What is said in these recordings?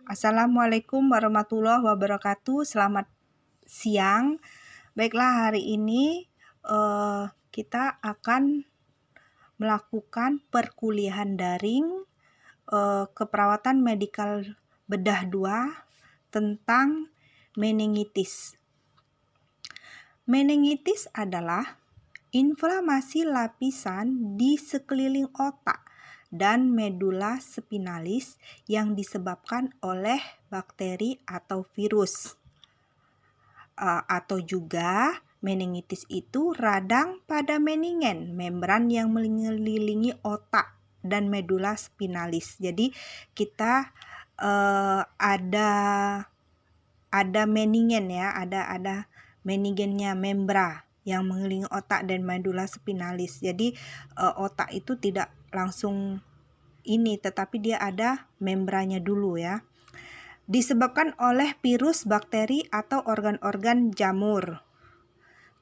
Assalamualaikum warahmatullahi wabarakatuh. Selamat siang. Baiklah, hari ini kita akan melakukan perkuliahan daring keperawatan medikal bedah 2 tentang meningitis. Meningitis adalah inflamasi lapisan di sekeliling otak dan medula spinalis yang disebabkan oleh bakteri atau virus. Atau juga meningitis itu radang pada meningen, membran yang mengelilingi otak dan medula spinalis. Jadi kita ada meningen ya, ada meningennya, membra yang mengelilingi otak dan medula spinalis. Jadi otak itu tidak langsung ini, tetapi dia ada membranya dulu ya. Disebabkan oleh virus, bakteri, atau organ-organ jamur.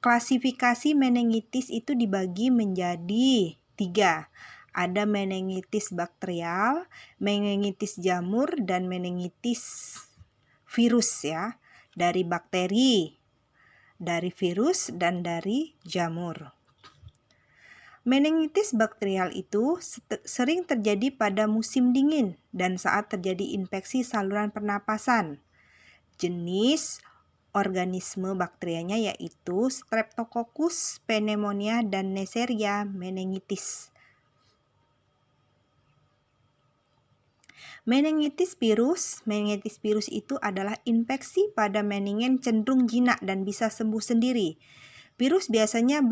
Klasifikasi meningitis itu dibagi menjadi 3. Ada meningitis bakterial, meningitis jamur, dan meningitis virus ya. Dari bakteri, dari virus, dan dari jamur. Meningitis bakterial itu sering terjadi pada musim dingin dan saat terjadi infeksi saluran pernapasan. Jenis organisme bakterianya yaitu Streptococcus pneumonia dan Neisseria meningitis. Meningitis virus itu adalah infeksi pada meningen cenderung jinak dan bisa sembuh sendiri. Virus biasanya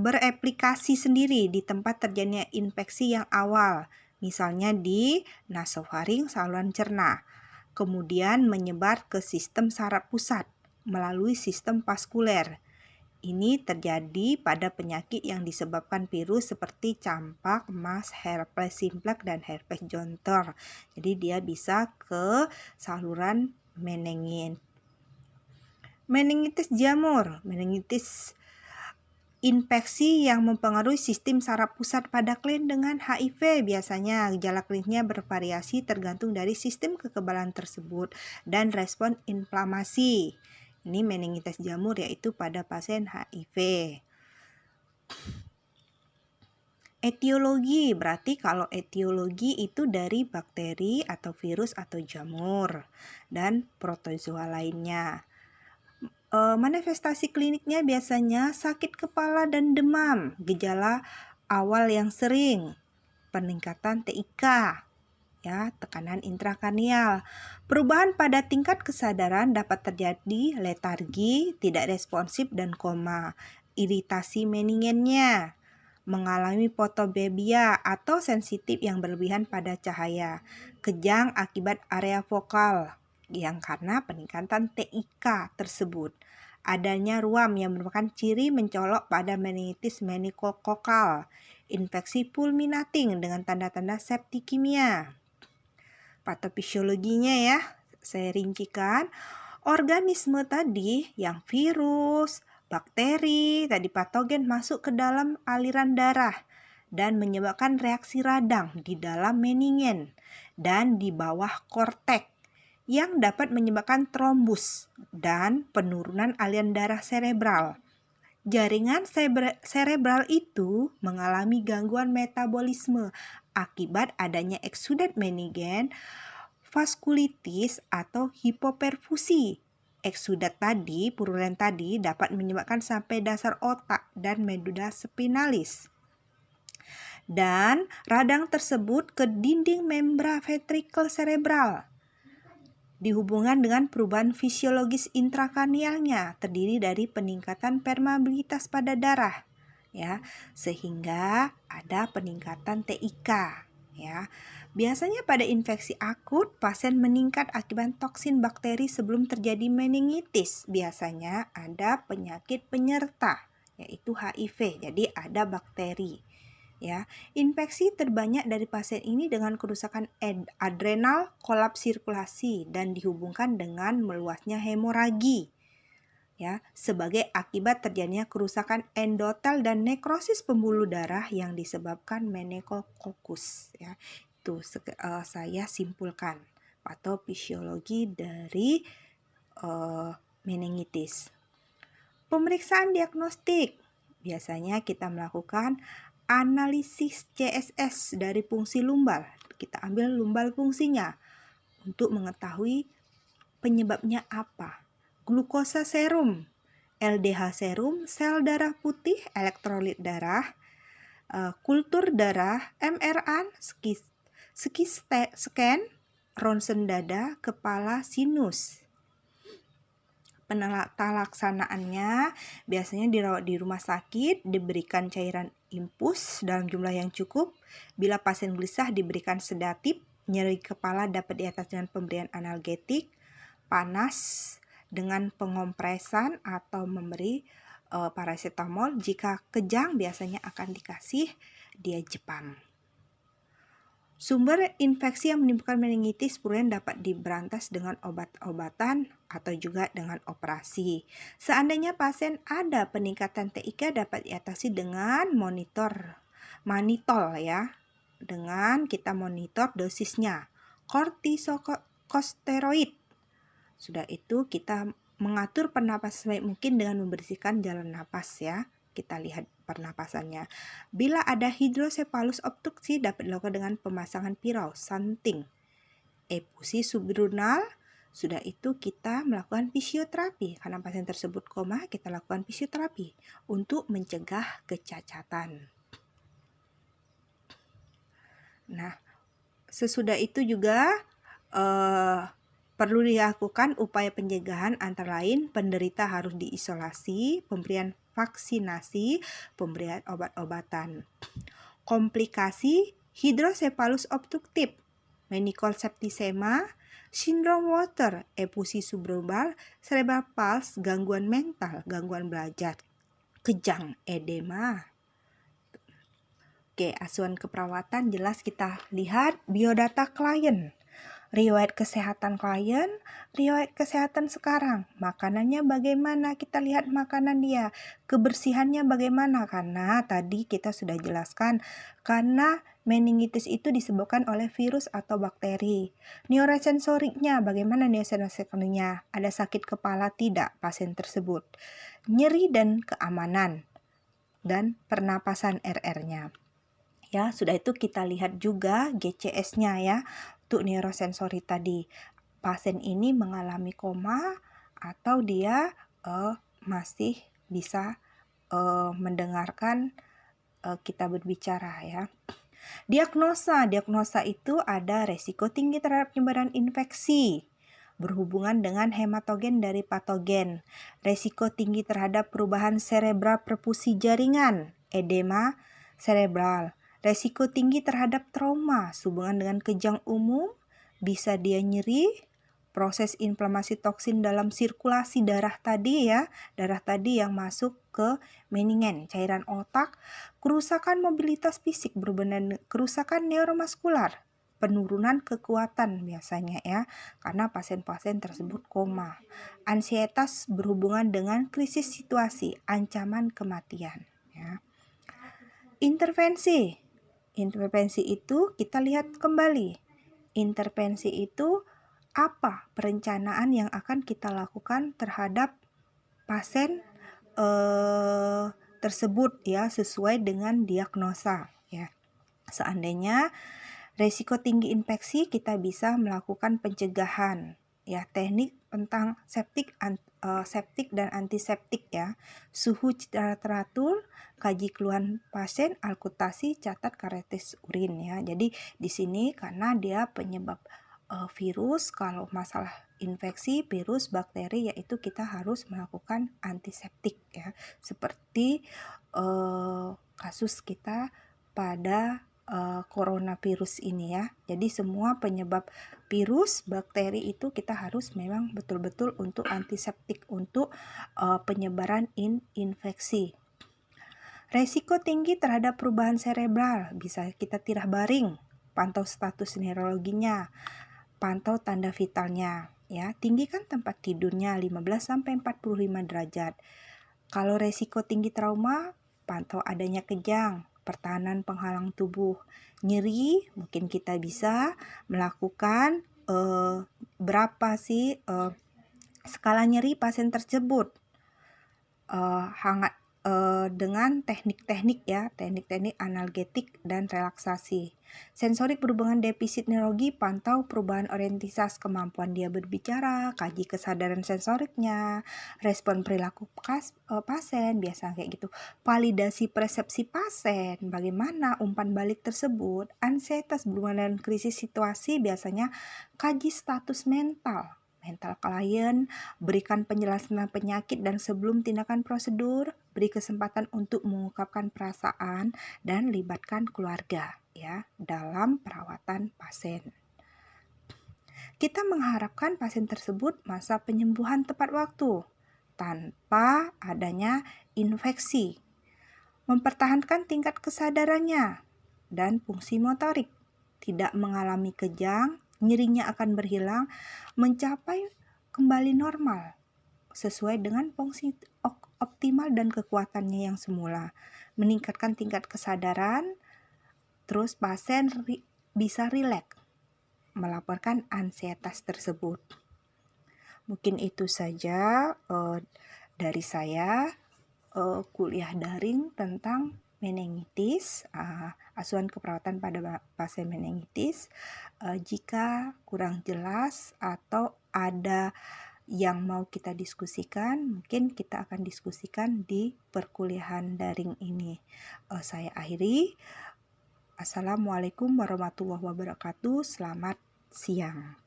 bereplikasi sendiri di tempat terjadinya infeksi yang awal, misalnya di nasofaring saluran cerna, kemudian menyebar ke sistem saraf pusat melalui sistem vaskuler. Ini terjadi pada penyakit yang disebabkan virus seperti campak, MAS, herpes simplex, dan herpes zoster. Jadi dia bisa ke saluran meningen. Meningitis jamur, meningitis infeksi yang mempengaruhi sistem saraf pusat pada klien dengan HIV. Biasanya gejala klinisnya bervariasi tergantung dari sistem kekebalan tersebut dan respon inflamasi. Ini meningitis jamur yaitu pada pasien HIV. Etiologi, berarti kalau etiologi itu dari bakteri atau virus atau jamur dan protozoa lainnya. Manifestasi kliniknya biasanya sakit kepala dan demam, gejala awal yang sering, peningkatan TIK, ya, tekanan intrakranial. Perubahan pada tingkat kesadaran dapat terjadi letargi, tidak responsif, dan koma. Iritasi meningennya, mengalami fotobebia atau sensitif yang berlebihan pada cahaya. Kejang akibat area vokal yang karena peningkatan TIK tersebut. Adanya ruam yang merupakan ciri mencolok pada meningitis meningokokal. Infeksi fulminating dengan tanda-tanda septikemia. Patofisiologinya ya, saya rincikan. Organisme tadi yang virus, bakteri, tadi patogen masuk ke dalam aliran darah dan menyebabkan reaksi radang di dalam meningen dan di bawah korteks yang dapat menyebabkan trombus dan penurunan aliran darah serebral. Jaringan serebral itu mengalami gangguan metabolisme akibat adanya eksudat meningen, vaskulitis, atau hipoperfusi. Eksudat tadi, purulen tadi dapat menyebabkan sampai dasar otak dan medula spinalis. Dan radang tersebut ke dinding membran ventrikel cerebral. Dihubungkan dengan perubahan fisiologis intrakranialnya, terdiri dari peningkatan permeabilitas pada darah, ya, sehingga ada peningkatan TIK, ya. Biasanya pada infeksi akut, pasien meningkat akibat toksin bakteri sebelum terjadi meningitis. Biasanya ada penyakit penyerta, yaitu HIV. Jadi ada bakteri. Ya, infeksi terbanyak dari pasien ini dengan kerusakan adrenal, kolaps sirkulasi, dan dihubungkan dengan meluasnya hemoragi. Ya, sebagai akibat terjadinya kerusakan endotel dan nekrosis pembuluh darah yang disebabkan meningokokus. Ya, itu saya simpulkan. patofisiologi dari meningitis. Pemeriksaan diagnostik. Biasanya kita melakukan analisis CSS dari fungsi lumbal. Kita ambil lumbal fungsinya untuk mengetahui penyebabnya apa. Glukosa serum, LDH serum, sel darah putih, elektrolit darah, kultur darah, MRI, scan, ronsen dada, kepala, sinus. Penata laksanaannya biasanya dirawat di rumah sakit, diberikan cairan infus dalam jumlah yang cukup. Bila pasien gelisah diberikan sedatif, nyeri kepala dapat diatasi dengan pemberian analgetik, panas dengan pengompresan atau memberi paracetamol. Jika kejang biasanya akan dikasih diazepam. Sumber infeksi yang menimbulkan meningitis purulent dapat diberantas dengan obat-obatan atau juga dengan operasi. Seandainya pasien ada peningkatan TIK dapat diatasi dengan manitol ya. Dengan kita monitor dosisnya. Kortikosteroid. Sudah itu kita mengatur pernapasan sebaik mungkin dengan membersihkan jalan napas ya. Kita lihat pernapasannya. Bila ada hidrosefalus obstruksi dapat dilakukan dengan pemasangan piral, santing, efusi subdural. Sudah itu kita melakukan fisioterapi. Karena pasien tersebut koma, kita lakukan fisioterapi untuk mencegah kecacatan. Nah, sesudah itu juga perlu dilakukan upaya pencegahan antara lain penderita harus diisolasi, pemberian vaksinasi, pemberian obat-obatan. Komplikasi hidrosefalus obstruktif, meningeal septisema, sindrom Water, efusi subdural, cerebral palsy, gangguan mental, gangguan belajar, kejang, edema. Oke, asuhan keperawatan jelas kita lihat biodata klien. Riwayat kesehatan klien, riwayat kesehatan sekarang, makanannya bagaimana, kita lihat makanan dia, kebersihannya bagaimana, karena tadi kita sudah jelaskan, karena meningitis itu disebabkan oleh virus atau bakteri. Neurosensoriknya, bagaimana neurosensoriknya, ada sakit kepala tidak pasien tersebut, nyeri dan keamanan, dan pernapasan RR-nya. Ya, sudah itu kita lihat juga GCS-nya ya. Untuk neurosensori tadi, pasien ini mengalami koma atau dia masih bisa mendengarkan kita berbicara ya. Diagnosa itu ada resiko tinggi terhadap penyebaran infeksi berhubungan dengan hematogen dari patogen, resiko tinggi terhadap perubahan cerebral perfusi jaringan, edema cerebral, resiko tinggi terhadap trauma sehubungan dengan kejang umum, bisa dia nyeri, proses inflamasi toksin dalam sirkulasi darah tadi ya, darah tadi yang masuk ke meningen, cairan otak, kerusakan mobilitas fisik berhubungan kerusakan neuromuskular, penurunan kekuatan biasanya ya, karena pasien-pasien tersebut koma. Ansietas berhubungan dengan krisis situasi, ancaman kematian ya. Intervensi itu kita lihat kembali. Intervensi itu apa perencanaan yang akan kita lakukan terhadap pasien tersebut ya, sesuai dengan diagnosa ya. Seandainya resiko tinggi infeksi, kita bisa melakukan pencegahan ya, teknik tentang septik dan antiseptik ya, suhu secara teratur, kaji keluhan pasien, alkutasi, catat karetis urin ya. Jadi di sini karena dia penyebab virus, kalau masalah infeksi virus bakteri yaitu kita harus melakukan antiseptik ya, seperti kasus kita pada coronavirus ini ya. Jadi semua penyebab virus, bakteri itu kita harus memang betul-betul untuk antiseptik untuk penyebaran infeksi. Resiko tinggi terhadap perubahan cerebral, bisa kita tirah baring, pantau status neurologinya, pantau tanda vitalnya ya. Tinggikan tempat tidurnya 15-45 derajat. Kalau resiko tinggi trauma, pantau adanya kejang, pertahanan penghalang tubuh, nyeri, mungkin kita bisa melakukan berapa sih skala nyeri pasien tersebut. Dengan teknik-teknik analgetik dan relaksasi. Sensorik berhubungan defisit neurologi, pantau perubahan orientisas kemampuan dia berbicara, kaji kesadaran sensoriknya, respon perilaku pasien, biasa kayak gitu. Validasi persepsi pasien, bagaimana umpan balik tersebut, ansietas berhubungan dengan krisis situasi, biasanya kaji status mental klien, berikan penjelasan penyakit dan sebelum tindakan prosedur, beri kesempatan untuk mengungkapkan perasaan dan libatkan keluarga ya dalam perawatan pasien. Kita mengharapkan pasien tersebut masa penyembuhan tepat waktu tanpa adanya infeksi, mempertahankan tingkat kesadarannya dan fungsi motorik, tidak mengalami kejang, nyerinya akan berhilang, mencapai kembali normal sesuai dengan fungsi optimal dan kekuatannya yang semula, meningkatkan tingkat kesadaran, terus pasien bisa rileks melaporkan ansietas tersebut. Mungkin itu saja dari saya kuliah daring tentang meningitis, asuhan keperawatan pada pasien meningitis. Jika kurang jelas atau ada yang mau kita diskusikan, mungkin kita akan diskusikan di perkuliahan daring ini. Saya akhiri. Assalamualaikum warahmatullahi wabarakatuh. Selamat siang.